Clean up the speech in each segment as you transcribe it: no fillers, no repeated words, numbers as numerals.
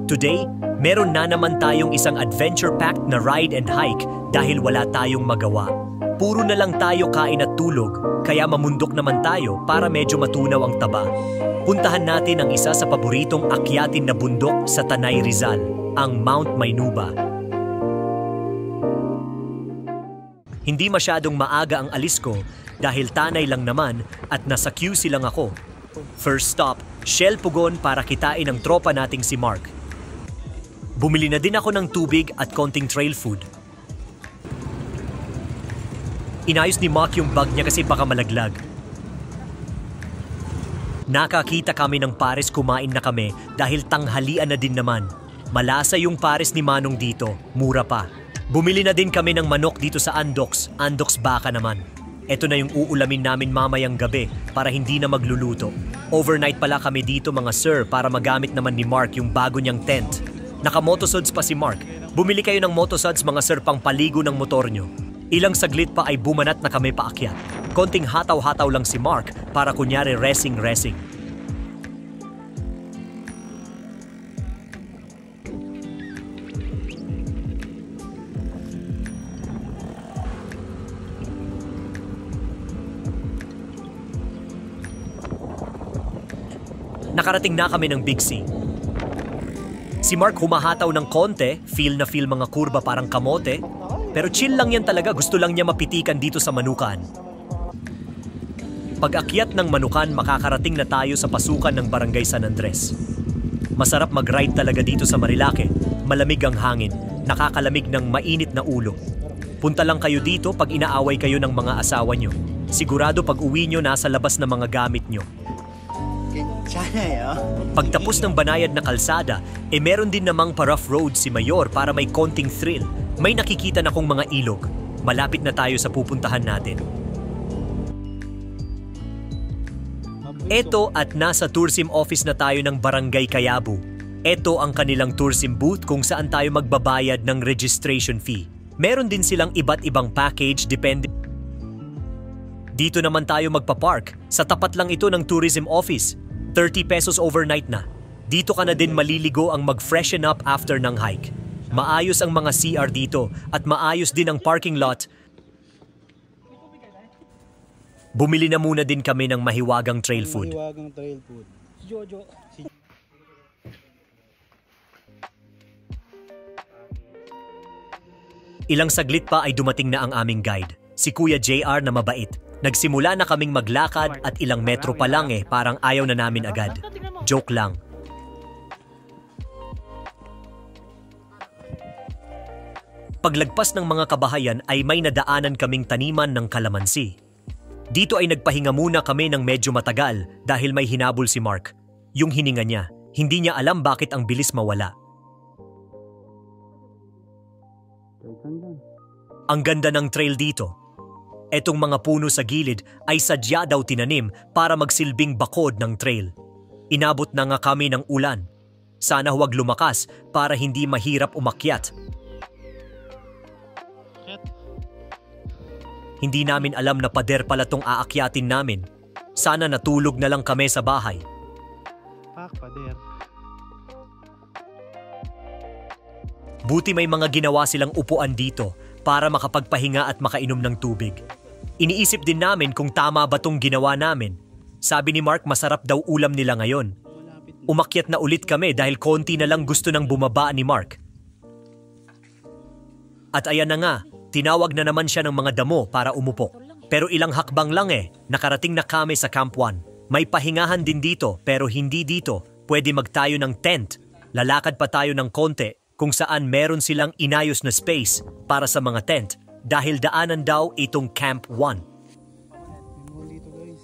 Today, meron na naman tayong isang adventure-packed na ride and hike dahil wala tayong magawa. Puro na lang tayo kain at tulog, kaya mamundok naman tayo para medyo matunaw ang taba. Puntahan natin ang isa sa paboritong akyatin na bundok sa Tanay Rizal, ang Mount Maynuba. Hindi masyadong maaga ang alis ko dahil tanay lang naman at nasa QC lang ako. First stop, Shell Pugon para kitain ang tropa nating si Mark. Bumili na din ako ng tubig at konting trail food. Inayos ni Mark yung bag niya kasi baka malaglag. Nakakita kami ng pares kumain na kami dahil tanghalian na din naman. Malasa yung pares ni Manong dito, mura pa. Bumili na din kami ng manok dito sa Andox baka naman. Ito na yung uulamin namin mamayang gabi para hindi na magluluto. Overnight pala kami dito mga sir para magamit naman ni Mark yung bago niyang tent. Naka-motosuds pa si Mark. Bumili kayo ng motosuds mga sir pang paligo ng motor nyo. Ilang saglit pa ay bumanat na kami paakyat. Konting hataw-hataw lang si Mark para kunyari racing. Nakarating na kami ng Big C. Si Mark humahataw ng konti, feel mga kurba parang kamote, pero chill lang yan talaga, gusto lang niya mapitikan dito sa Manukan. Pag-akyat ng Manukan, makakarating na tayo sa pasukan ng Barangay San Andres. Masarap mag-ride talaga dito sa Marilake, malamig ang hangin, nakakalamig ng mainit na ulo. Punta lang kayo dito pag inaaway kayo ng mga asawa nyo. Sigurado pag uwi nyo nasa labas na mga gamit nyo. Pagtapos ng banayad na kalsada, meron din namang pa-rough road si Mayor para may konting thrill. May nakikita na kong mga ilog. Malapit na tayo sa pupuntahan natin. Eto at nasa tourism office na tayo ng Barangay Kayabu. Eto ang kanilang tourism booth kung saan tayo magbabayad ng registration fee. Meron din silang iba't ibang package depende. Dito naman tayo magpa-park. Sa tapat lang ito ng tourism office. 30 pesos overnight na. Dito ka na din maliligo ang mag-freshen up after ng hike. Maayos ang mga CR dito at maayos din ang parking lot. Bumili na muna din kami ng mahiwagang trail food. Ilang saglit pa ay dumating na ang aming guide, si Kuya JR na mabait. Nagsimula na kaming maglakad at ilang metro pa lang parang ayaw na namin agad. Joke lang. Paglagpas ng mga kabahayan ay may nadaanan kaming taniman ng kalamansi. Dito ay nagpahinga muna kami ng medyo matagal dahil may hinabol si Mark. Yung hininga niya, hindi niya alam bakit ang bilis mawala. Ang ganda ng trail dito. Etong mga puno sa gilid ay sadya daw tinanim para magsilbing bakod ng trail. Inabot na nga kami ng ulan. Sana huwag lumakas para hindi mahirap umakyat. Hindi namin alam na pader pala tong aakyatin namin. Sana natulog na lang kami sa bahay. Pader. Buti may mga ginawa silang upuan dito para makapagpahinga at makainom ng tubig. Iniisip din namin kung tama ba tong ginawa namin. Sabi ni Mark masarap daw ulam nila ngayon. Umakyat na ulit kami dahil konti na lang gusto ng bumaba ni Mark. At ayan na nga, tinawag na naman siya ng mga damo para umupo. Pero ilang hakbang lang nakarating na kami sa Camp 1. May pahingahan din dito pero hindi dito. Pwede magtayo ng tent. Lalakad pa tayo ng konti kung saan meron silang inayos na space para sa mga tent dahil daanan daw itong Camp 1. Dito guys.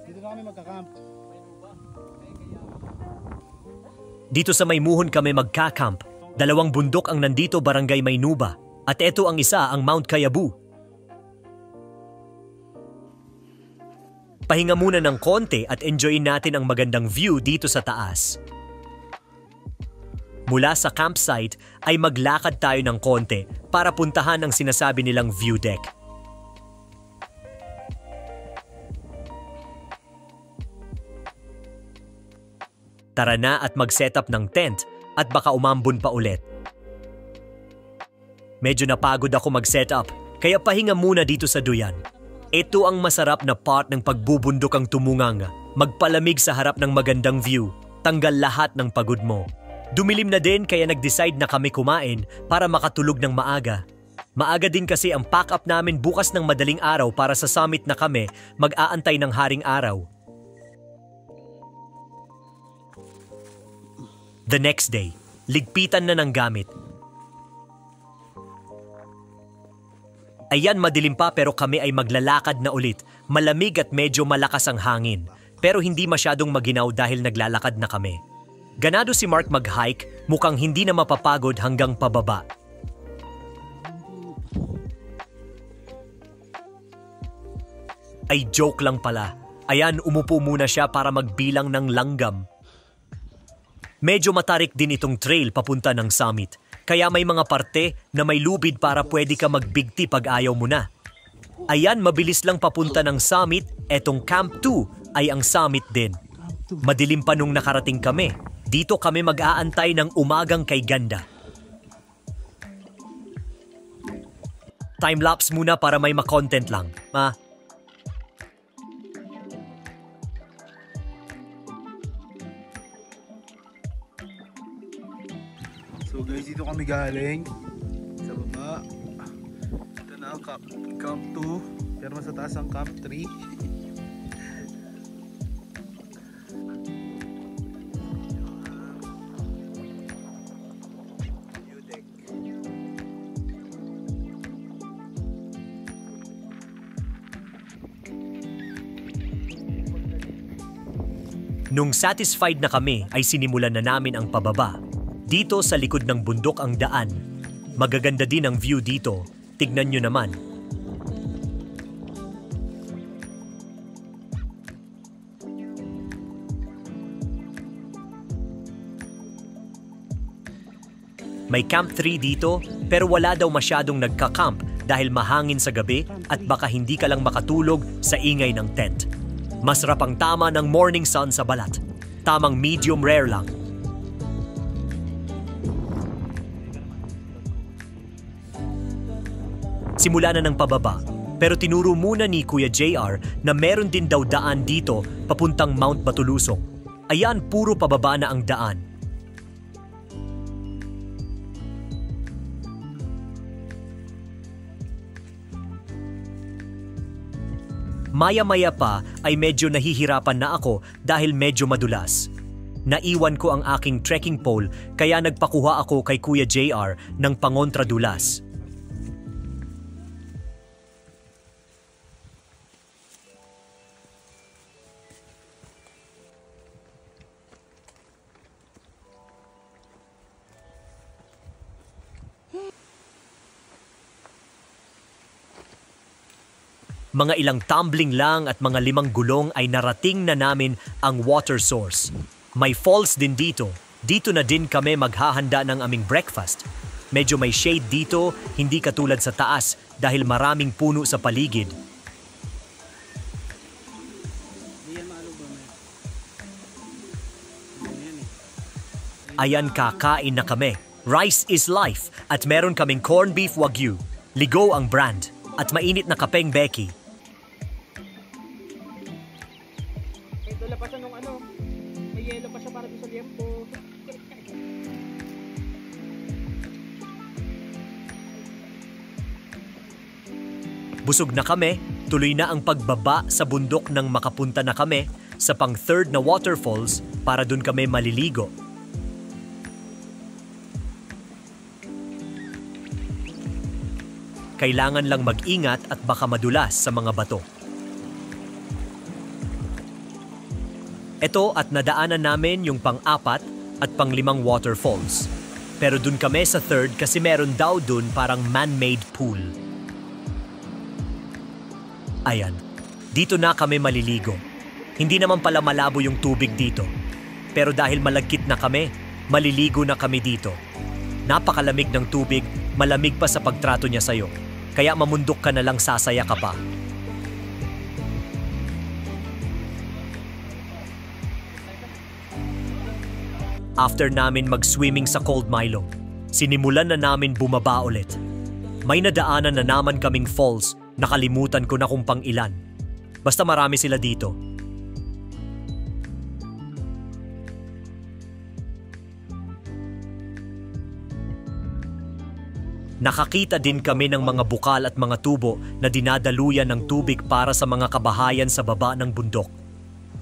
Dito na kami magka-camp. Dito sa Maymuhon kami magka-camp. 2 bundok ang nandito, Barangay Maynuba. At ito ang isa, ang Mount Kayabu. Pahinga muna ng konti at enjoyin natin ang magandang view dito sa taas. Mula sa campsite ay maglakad tayo ng konti para puntahan ang sinasabi nilang view deck. Tara na at mag-setup ng tent at baka umambon pa ulit. Medyo napagod ako mag-setup, kaya pahinga muna dito sa duyan. Ito ang masarap na part ng pagbubundok ang tumungang, magpalamig sa harap ng magandang view, tanggal lahat ng pagod mo. Dumilim na din kaya nag-decide na kami kumain para makatulog ng maaga. Maaga din kasi ang pack-up namin bukas ng madaling araw para sa summit na kami mag-aantay ng haring araw. The next day, ligpitan na ng gamit. Ayan, madilim pa pero kami ay maglalakad na ulit. Malamig at medyo malakas ang hangin. Pero hindi masyadong maginaw dahil naglalakad na kami. Ganado si Mark mag-hike, mukhang hindi na mapapagod hanggang pababa. Ay joke lang pala. Ayan, umupo muna siya para magbilang ng langgam. Medyo matarik din itong trail papunta ng summit. Kaya may mga parte na may lubid para pwede ka magbigti pag ayaw mo na. Ayan, mabilis lang papunta ng summit. Etong Camp 2 ay ang summit din. Madilim pa nung nakarating kami. Dito kami mag-aantay ng umagang kay ganda. Time-lapse muna para may ma-content lang. So guys, dito kami galing sa baba. Ito na ang camp 2, pero mas taas ang camp 3. Nung satisfied na kami ay sinimulan na namin ang pababa. Dito sa likod ng bundok ang daan. Magaganda din ang view dito. Tignan nyo naman. May Camp 3 dito pero wala daw masyadong nagka-camp dahil mahangin sa gabi at baka hindi ka lang makatulog sa ingay ng tent. Masarap ang tama ng morning sun sa balat. Tamang medium rare lang. Simula na ng pababa, pero tinuro muna ni Kuya JR na meron din daw daan dito papuntang Mount Batulusong. Ayan, puro pababa na ang daan. Maya-maya pa ay medyo nahihirapan na ako dahil medyo madulas. Naiwan ko ang aking trekking pole kaya nagpakuha ako kay Kuya JR ng pangontradulas. Mga ilang tumbling lang at mga 5 gulong ay narating na namin ang water source. May falls din dito. Dito na din kami maghahanda ng aming breakfast. Medyo may shade dito, hindi katulad sa taas dahil maraming puno sa paligid. Ayan, kakain na kami. Rice is life at meron kaming corned beef wagyu. Ligo ang brand at mainit na kapeng Becky. Wala pa siya nung may yelo pa siya para sa liempo. Busog na kami, tuloy na ang pagbaba sa bundok nang makapunta na kami sa pang-third na waterfalls para dun kami maliligo. Kailangan lang mag-ingat at baka madulas sa mga bato. Ito at nadaanan namin yung pang-4 at pang-5 waterfalls. Pero dun kami sa 3rd kasi meron daw dun parang man-made pool. Ayan, dito na kami maliligo. Hindi naman pala malabo yung tubig dito. Pero dahil malagkit na kami, maliligo na kami dito. Napakalamig ng tubig, malamig pa sa pagtrato niya sa'yo. Kaya mamundok ka na lang, sasaya ka pa. After namin mag-swimming sa Cold Milo, sinimulan na namin bumaba ulit. May nadaanan na naman kaming falls, nakalimutan ko na kung pang ilan. Basta marami sila dito. Nakakita din kami ng mga bukal at mga tubo na dinadaluyan ng tubig para sa mga kabahayan sa baba ng bundok.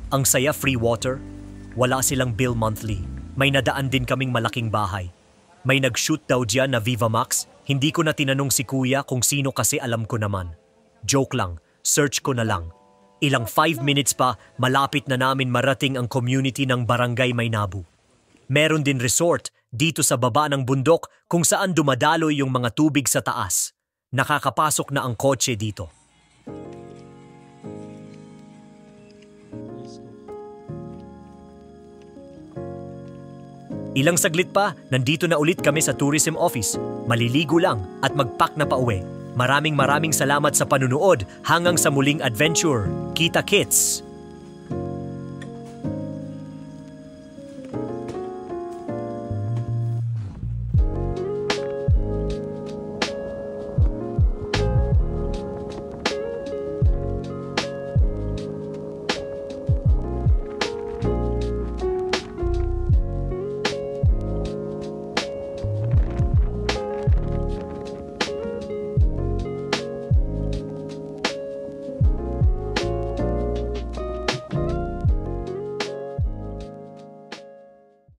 Ang saya, free water. Wala silang bill monthly. May nadaan din kaming malaking bahay. May nag-shoot daw dyan na Viva Max. Hindi ko na tinanong si kuya kung sino kasi alam ko naman. Joke lang, search ko na lang. Ilang 5 minutes pa, malapit na namin marating ang community ng Barangay Mainabu. Meron din resort dito sa baba ng bundok kung saan dumadaloy yung mga tubig sa taas. Nakakapasok na ang kotse dito. Ilang saglit pa, nandito na ulit kami sa tourism office. Maliligo lang at mag-pack na pauwi. Maraming salamat sa panunood hanggang sa muling adventure. Kita kits!